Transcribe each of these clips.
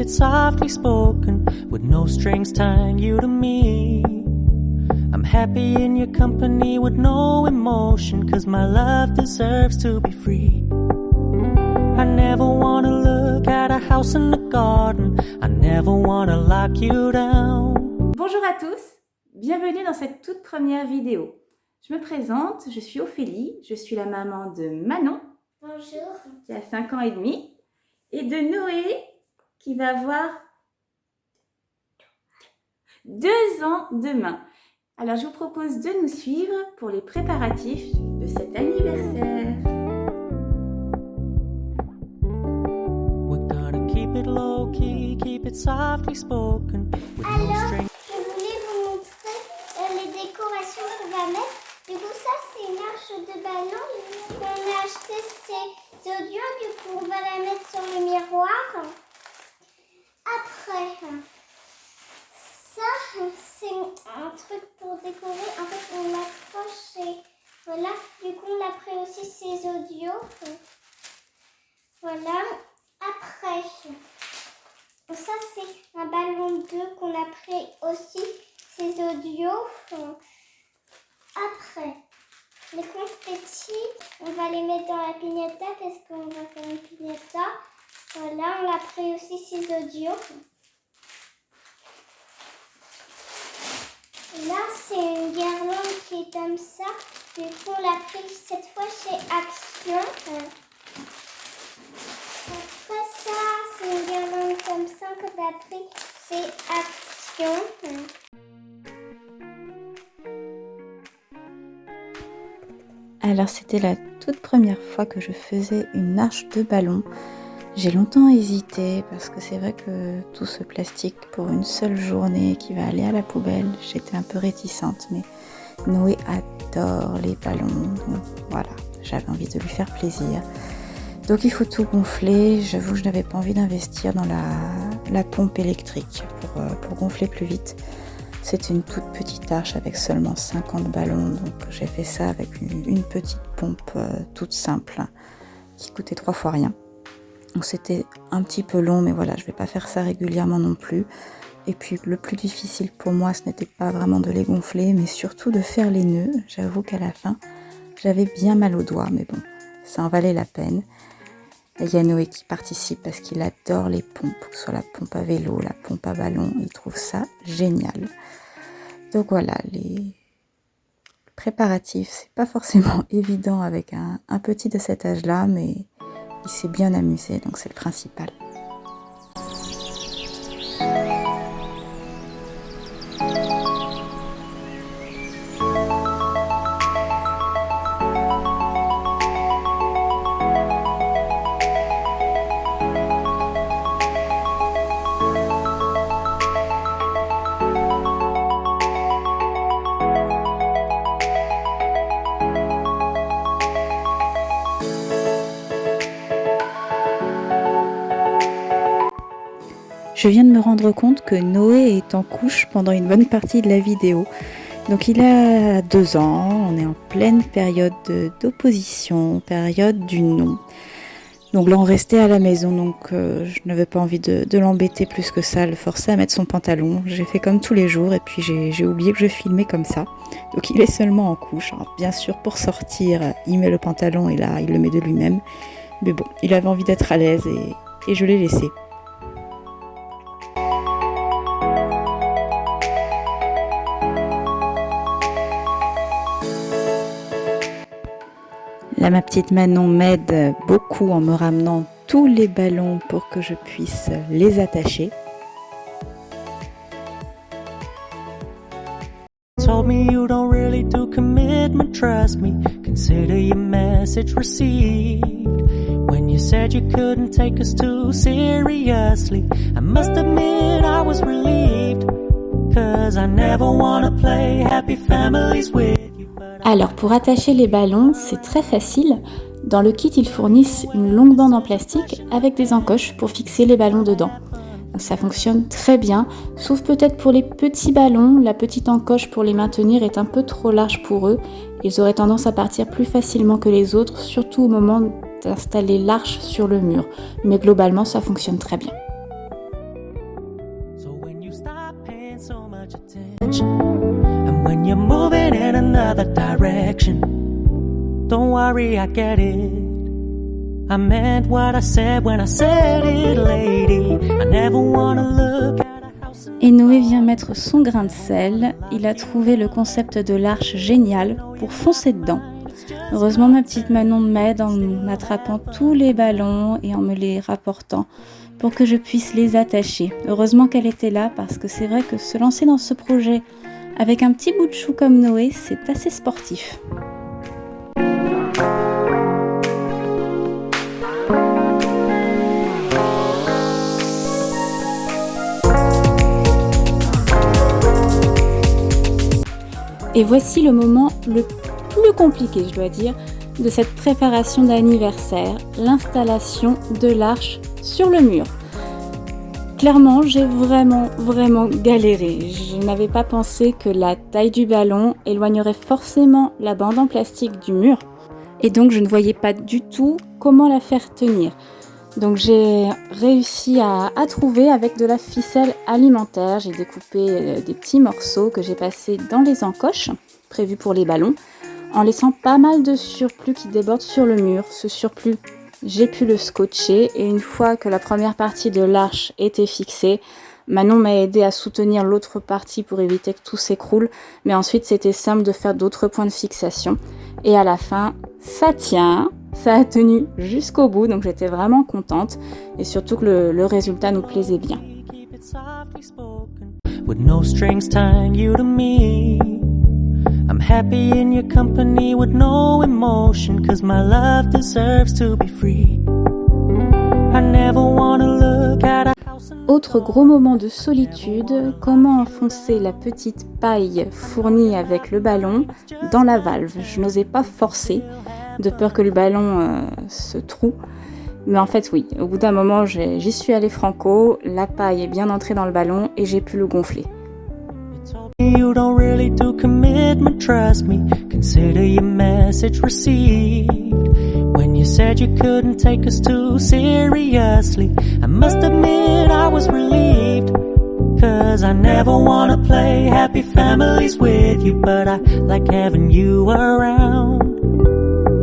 it softly spoken, with no strings tying you to me. I'm happy in your company with no emotion, 'cause my love deserves to be free. I never wanna look at a house in the garden, I never wanna lock you down. Bonjour à tous, bienvenue dans cette toute première vidéo. Je me présente, je suis Ophélie, je suis la maman de Manon, bonjour, qui a 5 ans et demi, et de Noé, qui va avoir 2 ans demain. Alors je vous propose de nous suivre pour les préparatifs de cet anniversaire. We're gonna keep it low key, keep it softly spoken, with no alors strings. je voulais vous montrer les décorations qu'on va mettre. Du coup ça c'est une arche de ballon qu'on a acheté ces audios, du coup on va la mettre sur le miroir. Après ça c'est un truc pour décorer, en fait on l'accroche et voilà, du coup on a pris aussi ces audios. Voilà, après ça c'est un ballon 2 qu'on a pris aussi ces audios. Après les confettis, on va les mettre dans la piñata parce qu'on va faire une piñata. Voilà, on a pris aussi ces audios. Là, c'est une guirlande qui est comme ça. Du coup, on l'a pris cette fois chez Action. Après ça, c'est une guirlande comme ça qu'on a pris chez Action. Alors c'était la toute première fois que je faisais une arche de ballon. J'ai longtemps hésité parce que c'est vrai que tout ce plastique pour une seule journée qui va aller à la poubelle, j'étais un peu réticente, mais Noé adore les ballons, donc voilà, j'avais envie de lui faire plaisir. Donc il faut tout gonfler, j'avoue que je n'avais pas envie d'investir dans la pompe électrique pour gonfler plus vite. C'était une toute petite arche avec seulement 50 ballons, donc j'ai fait ça avec une petite pompe toute simple qui coûtait 3 fois rien. Donc c'était un petit peu long, mais voilà, je ne vais pas faire ça régulièrement non plus. Et puis le plus difficile pour moi, ce n'était pas vraiment de les gonfler, mais surtout de faire les nœuds. J'avoue qu'à la fin, j'avais bien mal aux doigts, mais bon, ça en valait la peine. Il y a Noé qui participe parce qu'il adore les pompes, que ce soit la pompe à vélo, la pompe à ballon, il trouve ça génial. Donc voilà, les préparatifs, c'est pas forcément évident avec un petit de cet âge-là, mais il s'est bien amusé, donc c'est le principal. Je viens de me rendre compte que Noé est en couche pendant une bonne partie de la vidéo. Donc il a 2 ans, on est en pleine période d'opposition, période du non. Donc là on restait à la maison, donc je n'avais pas envie de l'embêter plus que ça, le forcer à mettre son pantalon. J'ai fait comme tous les jours et puis j'ai oublié que je filmais comme ça. Donc il est seulement en couche. Alors, bien sûr pour sortir, il met le pantalon et là il le met de lui-même. Mais bon, il avait envie d'être à l'aise et je l'ai laissé. Là, ma petite Manon m'aide beaucoup en me ramenant tous les ballons pour que je puisse les attacher. Told me you don't really do commitment, trust me. Consider your message received. When you said you couldn't take us too seriously, I must admit I was relieved. 'Cause I never wanna play happy families with you. Alors pour attacher les ballons, c'est très facile. Dans le kit, ils fournissent une longue bande en plastique avec des encoches pour fixer les ballons dedans. Donc ça fonctionne très bien, sauf peut-être pour les petits ballons, la petite encoche pour les maintenir est un peu trop large pour eux. Ils auraient tendance à partir plus facilement que les autres, surtout au moment d'installer l'arche sur le mur. Mais globalement, ça fonctionne très bien. attention. And when you're moving in another direction, don't worry, I get it. I meant what I said when I said it, lady. I never wanna look at a house. Et Noé vient mettre son grain de sel. Il a trouvé le concept de l'arche génial pour foncer dedans. Heureusement, ma petite Manon m'aide en m'attrapant tous les ballons et en me les rapportant pour que je puisse les attacher. Heureusement qu'elle était là parce que c'est vrai que se lancer dans ce projet avec un petit bout de chou comme Noé, c'est assez sportif. Et voici le moment le plus compliqué, je dois dire, de cette préparation d'anniversaire, l'installation de l'arche sur le mur. Clairement, j'ai vraiment galéré. Je n'avais pas pensé que la taille du ballon éloignerait forcément la bande en plastique du mur. Et donc, je ne voyais pas du tout comment la faire tenir. Donc, j'ai réussi à trouver avec de la ficelle alimentaire. J'ai découpé des petits morceaux que j'ai passés dans les encoches prévues pour les ballons, en laissant pas mal de surplus qui déborde sur le mur. Ce surplus, j'ai pu le scotcher et une fois que la première partie de l'arche était fixée, Manon m'a aidé à soutenir l'autre partie pour éviter que tout s'écroule, mais ensuite c'était simple de faire d'autres points de fixation. Et à la fin, ça tient, ça a tenu jusqu'au bout, donc j'étais vraiment contente et surtout que le résultat nous plaisait bien. With no strings tying you to me, I'm happy in your company with no emotion, 'cause my love deserves to be free. I never wanna look at a house. Autre gros moment de solitude, comment enfoncer la petite paille fournie avec le ballon dans la valve. Je n'osais pas forcer, de peur que le ballon se troue. Mais en fait oui, au bout d'un moment j'y suis allée franco, la paille est bien entrée dans le ballon et j'ai pu le gonfler. You don't really do commitment, trust me. Consider your message received. When you said you couldn't take us too seriously, I must admit I was relieved. 'Cause I never wanna play happy families with you, but I like having you around.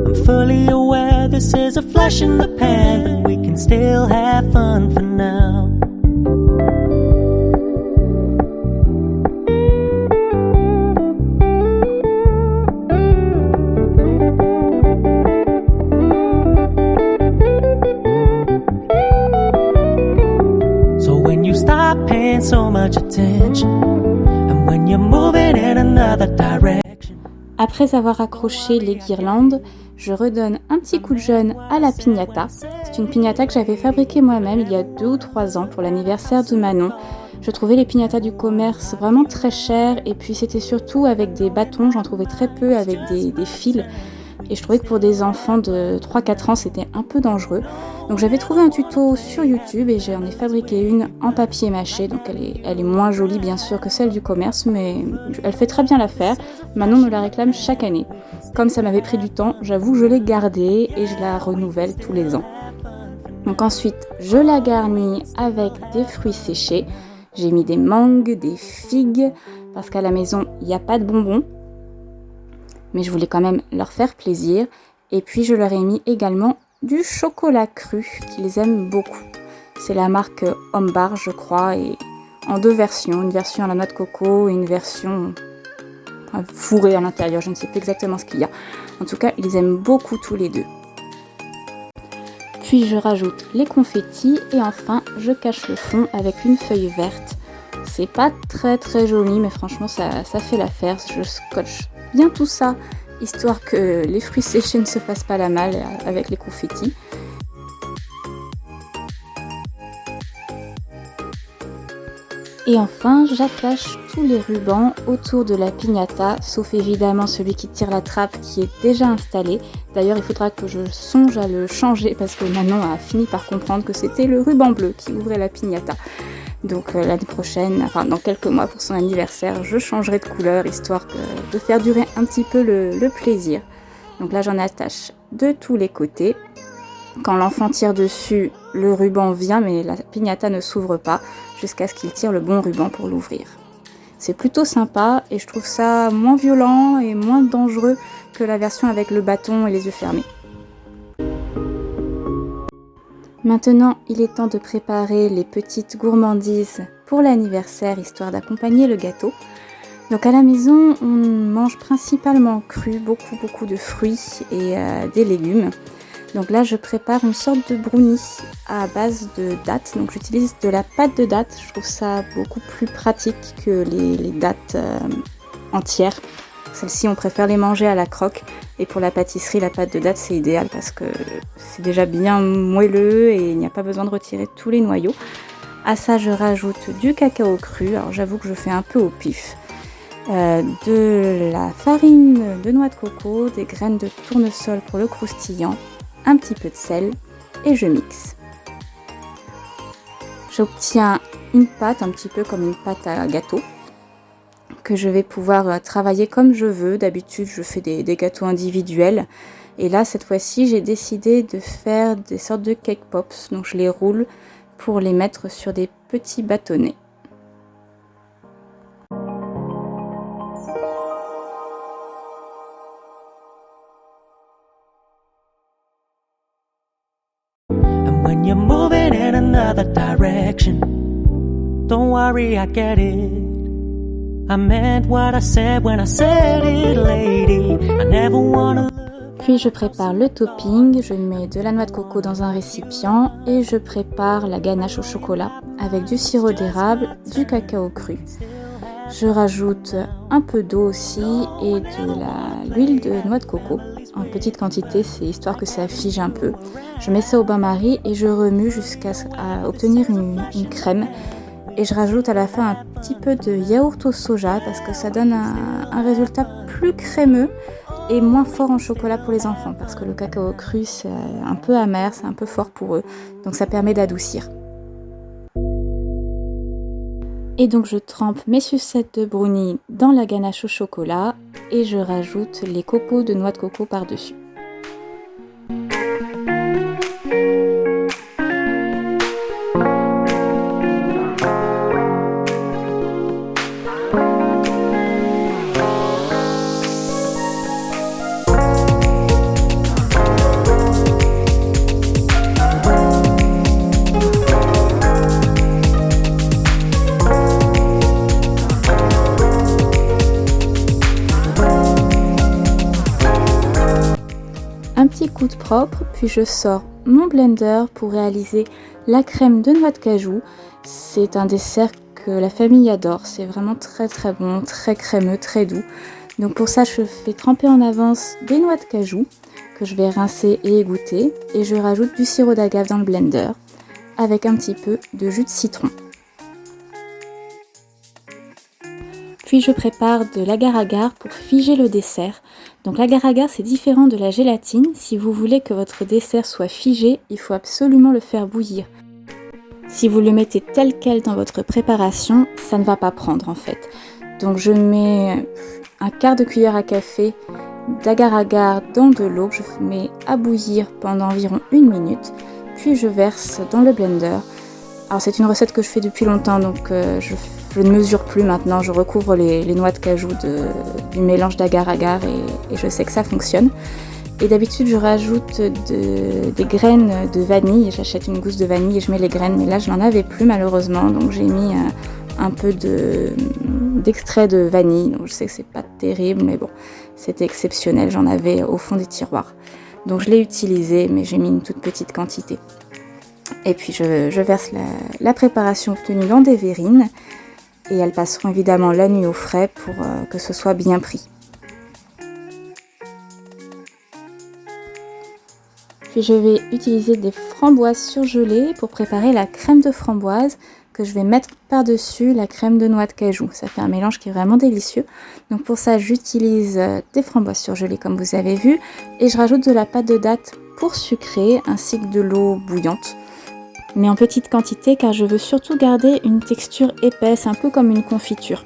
I'm fully aware this is a flash in the pan, but we can still have fun for now. So much attention, and when you're moving in another direction. Après avoir accroché les guirlandes, je redonne un petit coup de jeune à la piñata. C'est une piñata que j'avais fabriquée moi-même il y a 2 ou 3 ans pour l'anniversaire de Manon. Je trouvais les piñatas du commerce vraiment très chères et puis c'était surtout avec des bâtons, j'en trouvais très peu avec des fils. Et je trouvais que pour des enfants de 3-4 ans, c'était un peu dangereux. Donc j'avais trouvé un tuto sur YouTube et j'en ai fabriqué une en papier mâché. Donc elle est moins jolie bien sûr que celle du commerce, mais elle fait très bien l'affaire. Manon me la réclame chaque année. Comme ça m'avait pris du temps, j'avoue que je l'ai gardée et je la renouvelle tous les ans. Donc ensuite, je la garnis avec des fruits séchés. J'ai mis des mangues, des figues, parce qu'à la maison, il n'y a pas de bonbons. Mais je voulais quand même leur faire plaisir. Et puis je leur ai mis également du chocolat cru, qu'ils aiment beaucoup. C'est la marque Hombar, je crois, et en 2 versions. Une version à la noix de coco et une version fourrée à l'intérieur. Je ne sais plus exactement ce qu'il y a. En tout cas, ils aiment beaucoup tous les deux. Puis je rajoute les confettis et enfin je cache le fond avec une feuille verte. C'est pas très joli, mais franchement ça fait l'affaire. Je scotche bien tout ça, histoire que les fruits séchés ne se fassent pas la malle avec les confettis. Et enfin, j'attache tous les rubans autour de la piñata, sauf évidemment celui qui tire la trappe qui est déjà installé. D'ailleurs, il faudra que je songe à le changer parce que Manon a fini par comprendre que c'était le ruban bleu qui ouvrait la piñata. Donc l'année prochaine, enfin dans quelques mois pour son anniversaire, je changerai de couleur histoire de faire durer un petit peu le plaisir. Donc là j'en attache de tous les côtés. Quand l'enfant tire dessus, le ruban vient mais la piñata ne s'ouvre pas jusqu'à ce qu'il tire le bon ruban pour l'ouvrir. C'est plutôt sympa et je trouve ça moins violent et moins dangereux que la version avec le bâton et les yeux fermés. Maintenant, il est temps de préparer les petites gourmandises pour l'anniversaire, histoire d'accompagner le gâteau. Donc à la maison, on mange principalement cru, beaucoup de fruits et des légumes. Donc là, je prépare une sorte de brownie à base de dattes. Donc j'utilise de la pâte de dattes. Je trouve ça beaucoup plus pratique que les dattes entières. Celles-ci, on préfère les manger à la croque. Et pour la pâtisserie, la pâte de dattes, c'est idéal parce que c'est déjà bien moelleux et il n'y a pas besoin de retirer tous les noyaux. À ça, je rajoute du cacao cru. Alors j'avoue que je fais un peu au pif. De la farine de noix de coco, des graines de tournesol pour le croustillant, un petit peu de sel et je mixe. J'obtiens une pâte, un petit peu comme une pâte à gâteau, que je vais pouvoir travailler comme je veux. D'habitude, je fais des gâteaux individuels. Et là, cette fois-ci, j'ai décidé de faire des sortes de cake pops. Donc, je les roule pour les mettre sur des petits bâtonnets. And when you're moving in another direction, don't worry, I get it. I meant what I said when I said it, lady. I never wanna. Puis je prépare le topping, je mets de la noix de coco dans un récipient et je prépare la ganache au chocolat avec du sirop d'érable, du cacao cru. Je rajoute un peu d'eau aussi et de l'huile de noix de coco. En petite quantité, c'est histoire que ça fige un peu. Je mets ça au bain-marie et je remue jusqu'à obtenir une crème. Et je rajoute à la fin un petit peu de yaourt au soja parce que ça donne un résultat plus crémeux et moins fort en chocolat pour les enfants parce que le cacao cru c'est un peu amer, c'est un peu fort pour eux, donc ça permet d'adoucir. Et donc je trempe mes sucettes de brownie dans la ganache au chocolat et je rajoute les copeaux de noix de coco par-dessus. Un petit coup de propre, puis je sors mon blender pour réaliser la crème de noix de cajou. C'est un dessert que la famille adore, c'est vraiment très bon, très crémeux, très doux. Donc pour ça, je fais tremper en avance des noix de cajou que je vais rincer et égoutter et je rajoute du sirop d'agave dans le blender avec un petit peu de jus de citron. Puis je prépare de l'agar-agar pour figer le dessert. Donc l'agar-agar c'est différent de la gélatine. Si vous voulez que votre dessert soit figé, il faut absolument le faire bouillir. Si vous le mettez tel quel dans votre préparation, ça ne va pas prendre en fait. Donc je mets un quart de cuillère à café d'agar-agar dans de l'eau. Je mets à bouillir pendant environ 1 minute. Puis je verse dans le blender. Alors c'est une recette que je fais depuis longtemps, donc je ne mesure plus maintenant, je recouvre les noix de cajou du mélange d'agar-agar et je sais que ça fonctionne. Et d'habitude je rajoute des graines de vanille, j'achète une gousse de vanille et je mets les graines, mais là je n'en avais plus malheureusement, donc j'ai mis un peu d'extrait de vanille, donc je sais que c'est pas terrible, mais bon, c'était exceptionnel, j'en avais au fond des tiroirs. Donc je l'ai utilisé, mais j'ai mis une toute petite quantité. Et puis je verse la préparation obtenue dans des verrines et elles passeront évidemment la nuit au frais pour que ce soit bien pris. Puis je vais utiliser des framboises surgelées pour préparer la crème de framboise que je vais mettre par-dessus la crème de noix de cajou. Ça fait un mélange qui est vraiment délicieux. Donc pour ça, j'utilise des framboises surgelées comme vous avez vu et je rajoute de la pâte de date pour sucrer ainsi que de l'eau bouillante. Mais en petite quantité car je veux surtout garder une texture épaisse, un peu comme une confiture.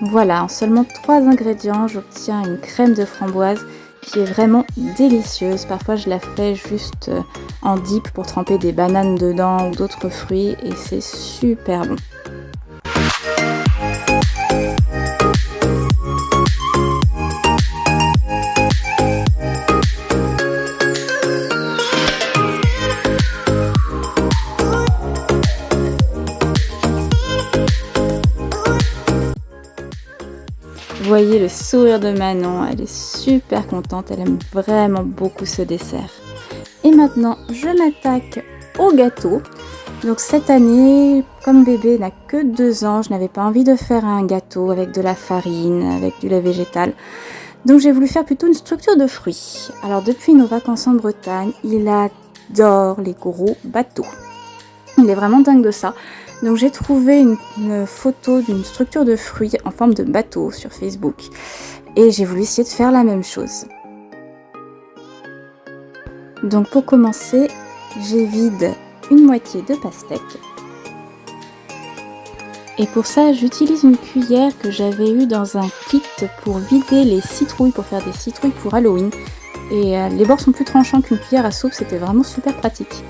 Voilà, en seulement 3 ingrédients, j'obtiens une crème de framboise qui est vraiment délicieuse. Parfois je la fais juste en dip pour tremper des bananes dedans ou d'autres fruits et c'est super bon. Vous voyez le sourire de Manon, elle est super contente, elle aime vraiment beaucoup ce dessert. Et maintenant, je m'attaque au gâteau. Donc cette année, comme bébé n'a que 2 ans, je n'avais pas envie de faire un gâteau avec de la farine, avec du lait végétal. Donc j'ai voulu faire plutôt une structure de fruits. Alors depuis nos vacances en Bretagne, il adore les gros bateaux. Il est vraiment dingue de ça. Donc j'ai trouvé une photo d'une structure de fruits en forme de bateau sur Facebook. Et j'ai voulu essayer de faire la même chose. Donc pour commencer, j'évide une moitié de pastèque. Et pour ça, j'utilise une cuillère que j'avais eue dans un kit pour vider les citrouilles, pour faire des citrouilles pour Halloween. Et les bords sont plus tranchants qu'une cuillère à soupe, c'était vraiment super pratique.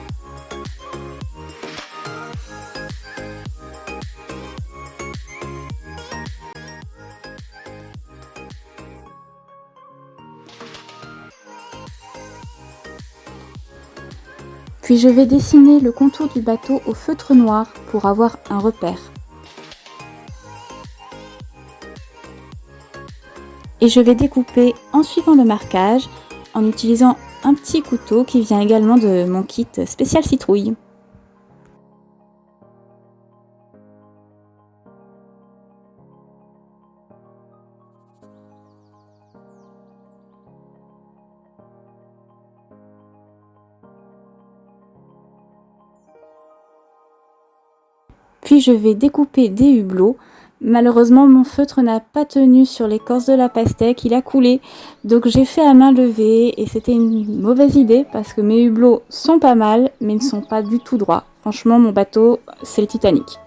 Puis je vais dessiner le contour du bateau au feutre noir pour avoir un repère. Et je vais découper en suivant le marquage en utilisant un petit couteau qui vient également de mon kit spécial citrouille. Puis je vais découper des hublots. Malheureusement, mon feutre n'a pas tenu sur l'écorce de la pastèque, il a coulé. Donc j'ai fait à main levée et c'était une mauvaise idée parce que mes hublots sont pas mal, mais ne sont pas du tout droits. Franchement, mon bateau, c'est le Titanic.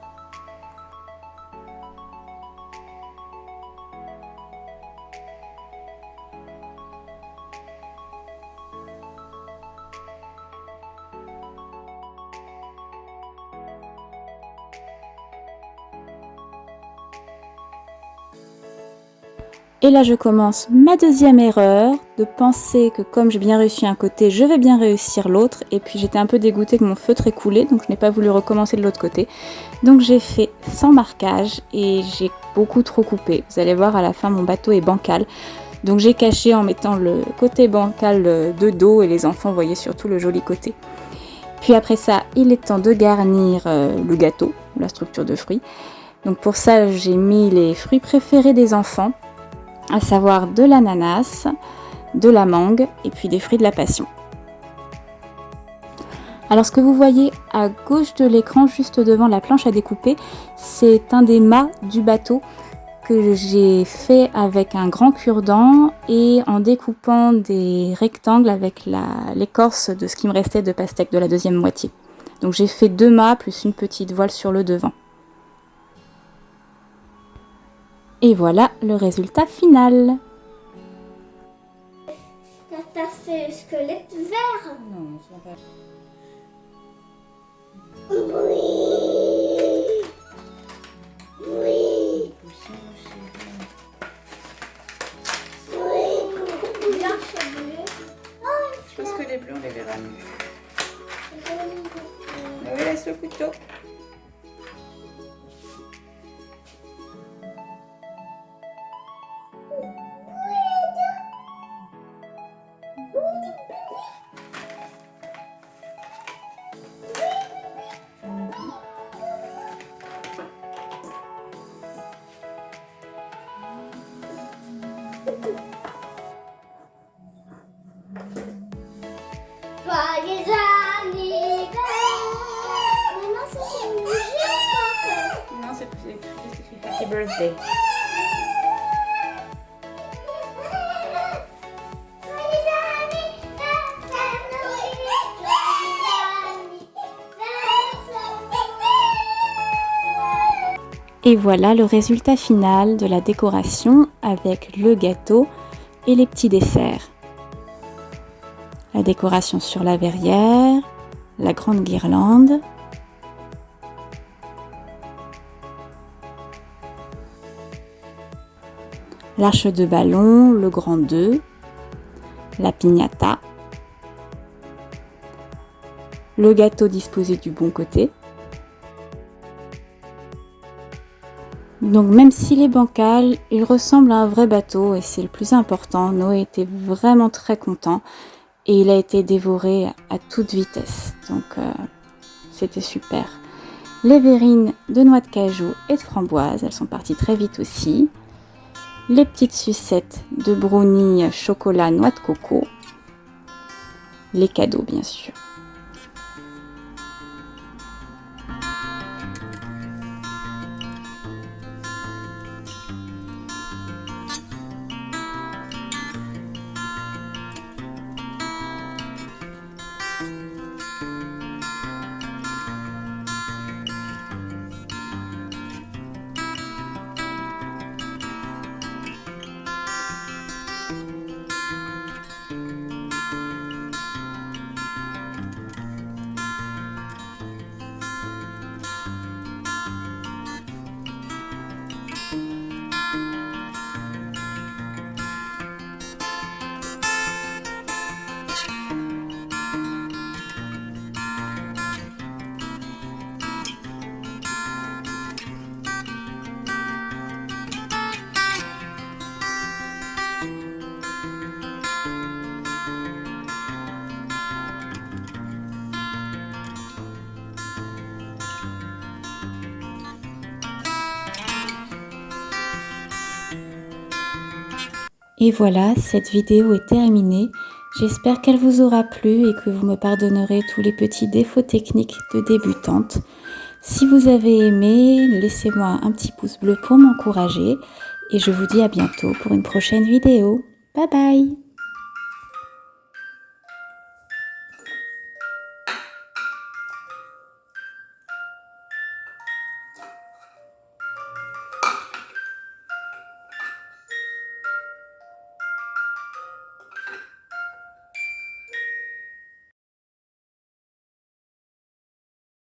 Et là je commence ma deuxième erreur, de penser que comme j'ai bien réussi un côté, je vais bien réussir l'autre. Et puis j'étais un peu dégoûtée que mon feutre ait coulé, donc je n'ai pas voulu recommencer de l'autre côté. Donc j'ai fait sans marquage et j'ai beaucoup trop coupé. Vous allez voir, à la fin mon bateau est bancal. Donc j'ai caché en mettant le côté bancal de dos et les enfants voyaient surtout le joli côté. Puis après ça, il est temps de garnir le gâteau, la structure de fruits. Donc pour ça, j'ai mis les fruits préférés des enfants, à savoir de l'ananas, de la mangue et puis des fruits de la passion. Alors ce que vous voyez à gauche de l'écran, juste devant la planche à découper, c'est un des mâts du bateau que j'ai fait avec un grand cure-dent et en découpant des rectangles avec l'écorce de ce qui me restait de pastèque de la deuxième moitié. Donc j'ai fait 2 mâts plus une petite voile sur le devant. Et voilà le résultat final. T'as fait le squelette vert. Non, ce n'est pas... Oui. Oui. Oui. Blanche et bleue. Oh, Je pense que les bleus, on les verra mieux. Oui, laisse le couteau. Joyeux anniversaire. Maman, c'est une musique. Non, c'est écrit Happy Birthday. Et voilà le résultat final de la décoration avec le gâteau et les petits desserts. La décoration sur la verrière, la grande guirlande. L'arche de ballon, le grand 2, la piñata, le gâteau disposé du bon côté, Donc même s'il est bancal, il ressemble à un vrai bateau et c'est le plus important. Noé était vraiment très content et il a été dévoré à toute vitesse. Donc c'était super. Les verrines de noix de cajou et de framboise, elles sont parties très vite aussi. Les petites sucettes de brownie chocolat noix de coco. Les cadeaux bien sûr. Et voilà, cette vidéo est terminée. J'espère qu'elle vous aura plu et que vous me pardonnerez tous les petits défauts techniques de débutante. Si vous avez aimé, laissez-moi un petit pouce bleu pour m'encourager. Et je vous dis à bientôt pour une prochaine vidéo. Bye bye!